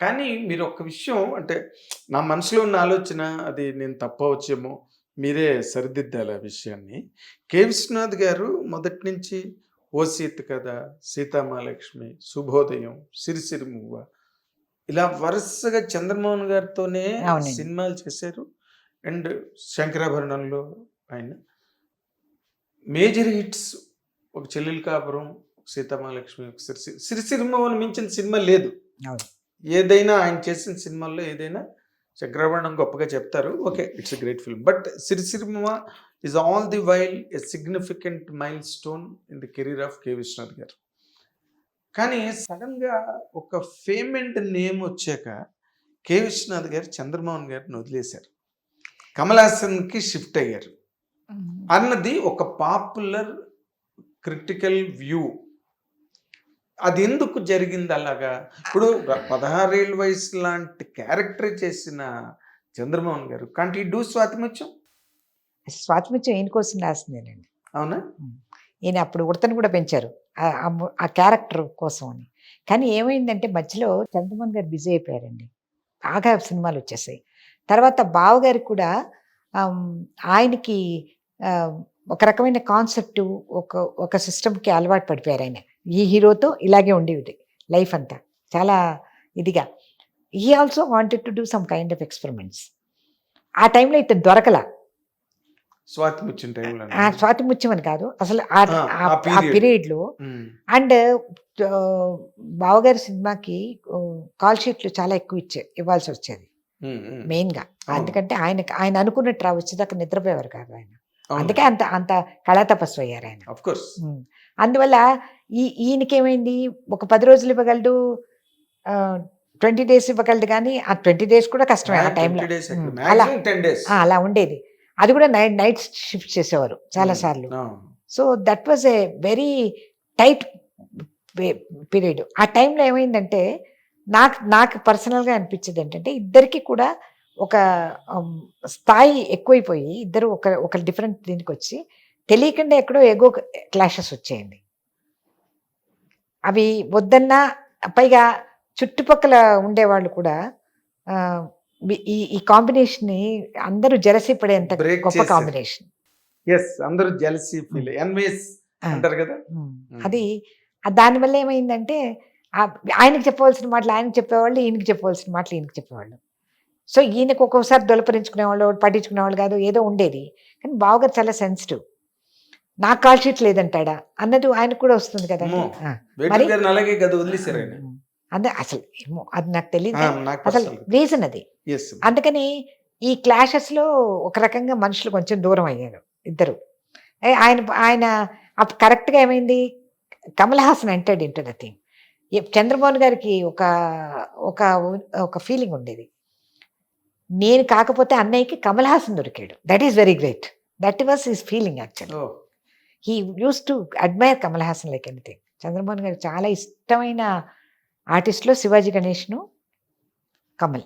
కానీ మీరు ఒక విషయం అంటే నా మనసులో ఉన్న ఆలోచన అది నేను తప్పవచ్చేమో, మీరే సరిదిద్దాలి ఆ విషయాన్ని. కె. విశ్వనాథ్ గారు మొదటి నుంచి 'ఓ సీత కథ', 'సీతామహాలక్ష్మి', 'శుభోదయం', 'సిరిసిరి మువ్వ' ఇలా వరుసగా చంద్రమోహన్ గారితోనే అవునండి. సినిమాలు చేశారు. అండ్ 'శంకరాభరణంలో' ఆయన మేజర్ హిట్స్, ఒక 'చెల్లెలు కాపురం', 'సీతామహాలక్ష్మి', ఒక 'సిరిసిరి మువ్వ'ను మించిన సినిమా లేదు. అవును. ఏదైనా ఆయన చేసిన సినిమాల్లో ఏదైనా 'శంకరాభరణం' గొప్పగా చెప్తారు. Okay, it's a great film. But 'Sirisiri Muvva' is all the while a significant milestone in the career of K. Viswanath garu. కానీ సడన్‌గా ఒక ఫేమ్ అండ్ నేమ్ వచ్చాక కె. విశ్వనాథ్ గారు చంద్రమోహన్ గారిని వదిలేశారు. కమల్ హాసన్‌కి షిఫ్ట్ అయ్యారు అన్నది ఒక పాపులర్ క్రిటికల్ వ్యూ. అది ఎందుకు జరిగింది అలాగా? ఇప్పుడు 16 ఏళ్ల వయసు లాంటి క్యారెక్టర్ చేసిన చంద్రమోహన్ గారు can't he do Swathi Muthyam? Swathi Muthyam ఈయన కోసం రాసిందేనండి. అవునా? ఈయన అప్పుడు ఉడతను కూడా పెంచారు ఆ క్యారెక్టర్ కోసం అని. కానీ ఏమైందంటే మధ్యలో చంద్రమోహన్ గారు బిజీ అయిపోయారండి. బాగా సినిమాలు వచ్చేసాయి. తర్వాత బావగారికి కూడా ఆయనకి ఒక రకమైన కాన్సెప్ట్, ఒక ఒక సిస్టమ్కి అలవాటు పడిపోయారు ఆయన. ఈ హీరోతో ఇలాగే ఉండేది లైఫ్ అంతా చాలా ఇదిగా. He also wanted to do some kind of experiments. ఆ టైంలో ఇతను దొరకలా. స్వాతిముత్యం టైంలో స్వాతిముత్యం అని కాదు అసలు ఆ పీరియడ్లో. అండ్ బావగారి సినిమాకి కాల్ షీట్లు చాలా ఎక్కువ ఇవ్వాల్సి వచ్చేది మెయిన్గా. ఎందుకంటే ఆయన అనుకున్నట్టు వచ్చేదాకా నిద్రపోయేవారు కాదు ఆయన. అందుకే అంత అంత కళాతపస్సు అయ్యారు ఆయన. అందువల్ల ఈయనకేమైంది, ఒక 10 రోజులు ఇవ్వగలడు, 20 days ఇవ్వగలడు. కానీ ఆ 20 days కూడా కష్టమే ఆ టైంలో. అలా ఉండేది. అది కూడా నైట్ షిఫ్ట్ చేసేవారు చాలాసార్లు. So that was a very tight period. ఆ టైంలో ఏమైందంటే నాకు పర్సనల్గా అనిపించేది ఏంటంటే ఇద్దరికి కూడా ఒక స్థాయి ఎక్కువైపోయి ఇద్దరు ఒక డిఫరెంట్ దీనికి వచ్చి తెలియకుండా ఎక్కడో ఎగో క్లాషెస్ వచ్చేయండి. అవి వద్దన్నా, పైగా చుట్టుపక్కల ఉండేవాళ్ళు కూడా ఈ కాంబినేషన్ ని అందరూ జెలసీ పడేంత గొప్ప కాంబినేషన్. అందరూ జెలసీ ఫీల్ అంటారు కదా. అది దానివల్ల ఏమైందంటే ఆయనకి చెప్పవలసిన మాటలు ఆయనకి చెప్పేవాళ్ళు, ఈయనకి చెప్పవలసిన మాటలు ఈయనకి చెప్పేవాళ్ళు. సో ఈయనకు ఒక్కొక్కసారి దొలపరించుకునేవాళ్ళు, పట్టించుకునేవాళ్ళు కాదు, ఏదో ఉండేది. కానీ బావగారు చాలా సెన్సిటివ్. నాకు కాల్ షీట్ లేదంటాడా అన్నది ఆయనకు కూడా వస్తుంది కదా. అదే అసలు ఏమో అది నాకు తెలియదు, అసలు రీజన్ అది. అందుకని ఈ క్లాషెస్లో ఒక రకంగా మనుషులు కొంచెం దూరం అయ్యారు ఇద్దరు. ఆయన కరెక్ట్గా ఏమైంది, Kamal Haasan entered into the thing. Chandramohan గారికి ఒక ఒక ఒక ఫీలింగ్ ఉండేది, నేను కాకపోతే అన్నయ్యకి కమల్ హాసన్ దొరికాడు. That is very great. That was his feeling actually. He use to admire Kamal Haasan like anything. Chandramohan గారికి చాలా ఇష్టమైన ఆర్టిస్ట్లో శివాజీ గణేష్ను, కమల్.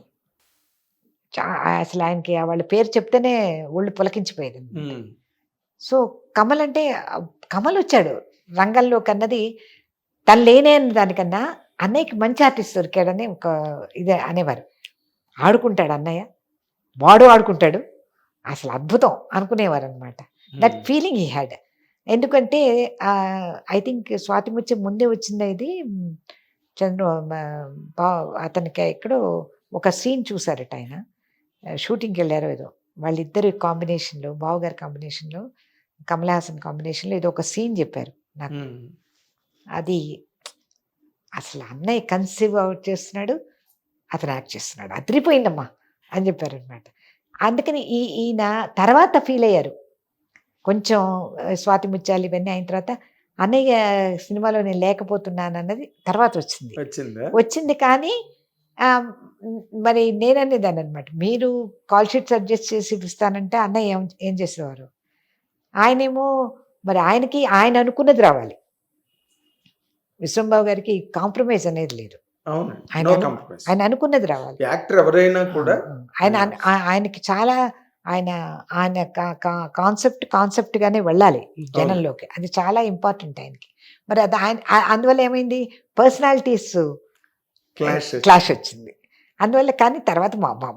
అసలు ఆయనకి వాళ్ళ పేరు చెప్తేనే ఒళ్ళు పులకించిపోయేది. సో కమల్ అంటే కమల్ వచ్చాడు రంగంలోకి అన్నది తను లేనే దానికన్నా అన్నయ్యకి మంచి ఆర్టిస్ట్ దొరికాడని ఒక ఇదే అనేవారు. ఆడుకుంటాడు అన్నయ్య, వాడు ఆడుకుంటాడు, అసలు అద్భుతం అనుకునేవారు అనమాట. That feeling he had. ఎందుకంటే ఐ థింక్ స్వాతిముత్యం ముందే వచ్చింది ఇది. అతనికి ఎక్కడో ఒక సీన్ చూసారట ఆయన, షూటింగ్కి వెళ్ళారో ఏదో, వాళ్ళిద్దరు కాంబినేషన్లో, బావగారి కాంబినేషన్లో, కమల్ హాసన్ కాంబినేషన్లో ఏదో ఒక సీన్ చెప్పారు నాకు. అది అసలు అన్నయ్య కన్సీవ్ అవుట్ చేస్తున్నాడు, అతను యాక్ట్ చేస్తున్నాడు, అదిరిపోయిందమ్మా అని చెప్పారనమాట. అందుకని ఈయన తర్వాత ఫీల్ అయ్యారు కొంచెం. స్వాతిముత్యాలు ఇవన్నీ అయిన తర్వాత అన్నయ్య సినిమాలో నేను లేకపోతున్నాను అన్నది తర్వాత వచ్చింది. కానీ మరి నేననేదాన్ని అనమాట, మీరు కాల్ షీట్ సజెస్ట్ చేసి ఇస్తానంటే అన్నయ్య ఏం చేసేవారు. ఆయనేమో మరి ఆయన అనుకున్నది రావాలి. విశ్వంబాబు గారికి కాంప్రమైజ్ అనేది లేదు. ఆయన అనుకున్నది రావాలి. ఆయనకి చాలా ఆయన కాన్సెప్ట్ గానే వెళ్ళాలి ఈ జనంలోకి. అది చాలా ఇంపార్టెంట్ ఆయనకి. మరి అది ఆయన అందువల్ల ఏమైంది, పర్సనాలిటీస్ క్లాష్ వచ్చింది. అందువల్ల కానీ తర్వాత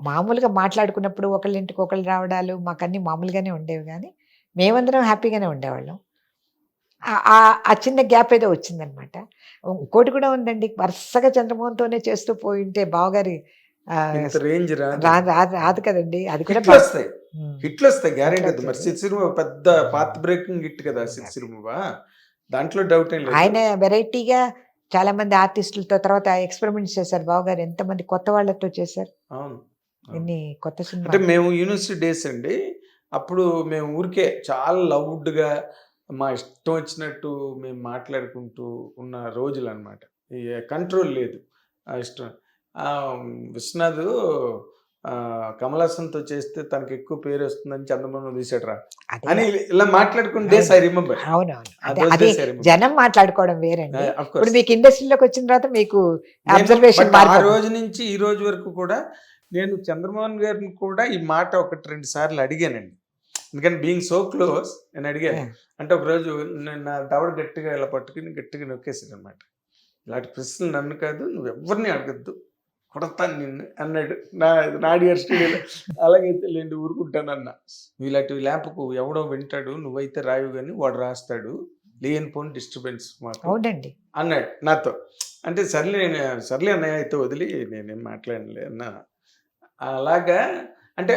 మామూలుగా మాట్లాడుకున్నప్పుడు ఒకళ్ళింటికి ఒకళ్ళు రావడాలు మాకన్నీ మామూలుగానే ఉండేవి కానీ మేమందరం హ్యాపీగానే ఉండేవాళ్ళం. ఆ చిన్న గ్యాప్ ఏదో వచ్చిందనమాట. ఇంకోటి కూడా ఉందండి, వరుసగా చంద్రమోహన్‌తోనే చేస్తూ పోయుంటే బావగారి ఇంత రేంజ్ రాదు. రాదు కదండీ. అది కూడా హిట్లొస్తాయి. హ్మ్. హిట్లొస్తాయి గ్యారంటీ. హిట్లొచ్చేది. మరి సిరిసిరిమ పెద్ద పాత్ బ్రేకింగ్ హిట్ కదా సిరిసిరిమ. దాంట్లో డౌట్ ఏం లేదు. ఆయన వెరైటీగా చాలా మంది ఆర్టిస్టులతో తర్వాత ఎక్స్పెరిమెంట్స్ చేశారు బావగారు. ఎంతమంది కొత్త వాళ్ళతో చేశారు. అవును. అవును. ఎన్ని కొత్త అంటే సినిమాలు. మేము యూనివర్సిటీ డేస్ అండి. అప్పుడు మేము ఊరికే చాలా లౌడ్‌గా మా ఇష్టం వచ్చినట్టు మేము మాట్లాడుకుంటూ ఉన్న రోజులనమాట. కంట్రోల్ లేదు. ఇష్టం. విశ్వనాథ్ కమల్ హాసన్‌తో చేస్తే తనకెక్కువ పేరొస్తుందని చందమామ తీసాడురా అదే. అని ఇలా మాట్లాడుకున్న డేస్ ఐ రిమెంబర్. అవునవును. those అది days I remember. జనం మాట్లాడుకోవడం వేరండి. Of ఇప్పుడు course. మీకు ఇండస్ట్రీలోకి వచ్చిన తర్వాత మీకు నేను అబ్జర్వేషన్ బట్ ఆ మారిపోతుంది. రోజు నుంచి ఈ రోజు వరకు కూడా నేను చంద్రమోహన్ గారిని కూడా ఈ మాట 1-2 సార్లు అడిగానండి. ఎందుకంటే బీయింగ్ సో క్లోజ్ నేను అడిగాను. అంటే ఒకరోజు నేను నా దవడ గట్టిగా ఇలా పట్టుకుని గట్టిగా నొక్కేసాను అనమాట. ఇలాంటి ప్రశ్నలు నన్ను కాదు, నువ్వు ఎవరిని అడగద్దు, కొడతాను నిన్ను అన్నాడు నాడిగారు స్టూడియోలో. అలాగైతే లేండి ఊరుకుంటానన్న. నువ్వు ఇలాంటివి లేపకు, ఎవడో వింటాడు, నువ్వైతే రాయవు కానీ వాడు రాస్తాడు, లేనిపోని డిస్టర్బెన్స్ మాకు అవునండి. అన్నాడు నాతో. అంటే సర్లే అన్నయ్య అయితే వదిలి నేనేం మాట్లాడలే అన్నా. అలాగా అంటే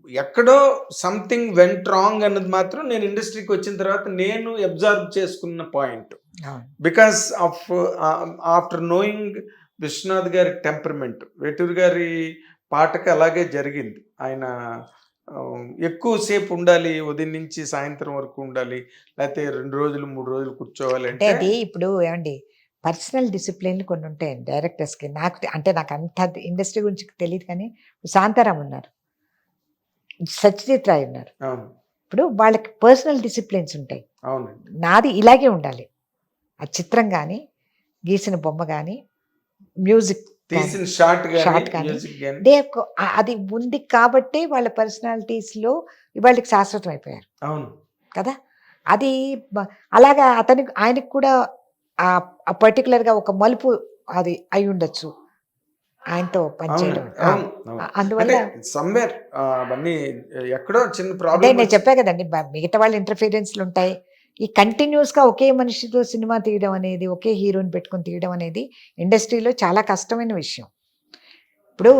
ఎక్కడో సంథింగ్ వెంట్ రాంగ్ అన్నది మాత్రం నేను ఇండస్ట్రీకి వచ్చిన తర్వాత నేను అబ్జర్వ్ చేసుకున్న పాయింట్. అవును. Because of after knowing Viswanath గారి టెంపర్మెంట్, వేటూరు గారి పాటకి అలాగే జరిగింది. ఆయన ఎక్కువసేపు ఉండాలి, ఉదయం నుంచి సాయంత్రం వరకు ఉండాలి, లేకపోతే 2 రోజులు 3 రోజులు కూర్చోవాలి అంటే అంటే అది ఇప్పుడు ఏమండి పర్సనల్ డిసిప్లిన్లు కొన్ని ఉంటాయండి డైరెక్టర్స్కి. నాకు అంత ఇండస్ట్రీ గురించి తెలియదు కానీ శాంతారాం ఉన్నారు, సత్యజిత్ రాయ్ ఉన్నారు. అవును. ఇప్పుడు వాళ్ళకి పర్సనల్ డిసిప్లిన్స్ ఉంటాయి. అవునండి. నాది ఇలాగే ఉండాలి. ఆ చిత్రం కానీ, గీసిన బొమ్మ కానీ, మ్యూజిక్ తీసిన షార్ట్ షార్ట్ కానీ కానీ మ్యూజిక్ కానీ అది ఉంది కాబట్టి వాళ్ళ పర్సనాలిటీస్లో వాళ్ళకి శాశ్వతం అయిపోయారు అవును కదా. అది అలాగా ఆయనకు కూడా ఆ పర్టికులర్గా ఒక మలుపు అది అయి ఉండొచ్చు ఆయనతో పనిచేయడం. అందువల్ల సమ్వేర్ అవన్నీ ఎక్కడో చిన్న అదే ప్రాబ్లం. నేను చెప్పా కదండి, మిగతా వాళ్ళ ఇంటర్ఫీరెన్స్లు ఉంటాయి. ఈ కంటిన్యూస్గా ఒకే మనిషితో సినిమా తీయడం అనేది, ఒకే హీరోని పెట్టుకొని తీయడం అనేది ఇండస్ట్రీలో చాలా కష్టమైన విషయం. ఇప్పుడు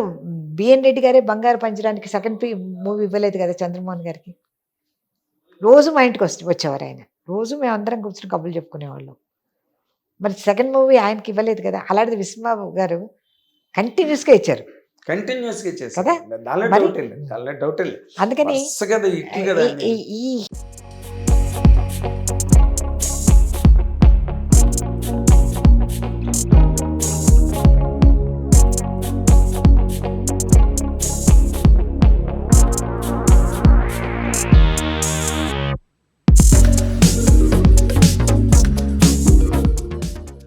బిఎన్ రెడ్డి గారే బంగారు పంజరానికి సెకండ్ మూవీ ఇవ్వలేదు కదా చంద్రమోహన్ గారికి. రోజు మా ఇంటికి వచ్చేవారు ఆయన. రోజు మేము అందరం కూర్చొని కబుర్లు చెప్పుకునేవాళ్ళం. మరి సెకండ్ మూవీ ఆయనకి ఇవ్వలేదు కదా. అలాంటిది విశ్వబాబు గారు కంటిన్యూస్గా ఇచ్చారు కంటిన్యూస్గా కదా. చేశారు. మరి డౌట్ లేదు. అందుకని వరుసగా హిట్లు కదా ఈ